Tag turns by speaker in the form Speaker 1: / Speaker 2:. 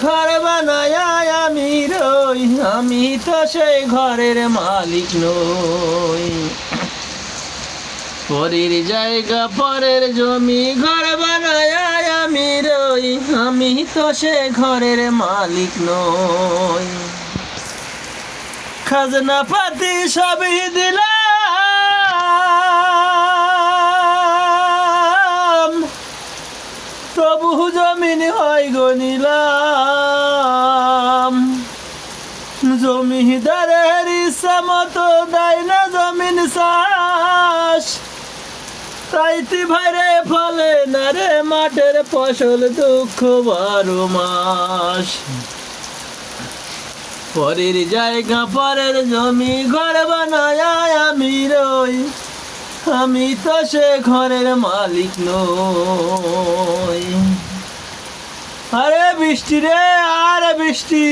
Speaker 1: ঘর বানায় আমি রই, আমি তো সেই ঘরের মালিক নই। পরের জায়গা পরের জমি ঘর বানায় আমি রই, আমি তো সে ঘরের মালিক নই। খাজনা পাতি সবই দিলাম, তবু জমিন হয় গনিলাম। জমিদারের ইচ্ছা মতো দেয় না জমিন চাষ, তাইতি ভাইরে ফলে না রে মাঠের ফসল, দুঃখ 12 মাস। পরের জায়গা পরের জমি ঘর বানায় আমি রই, আমি তো সে ঘরের মালিক নই। আরে বৃষ্টি রে, আরে বৃষ্টি।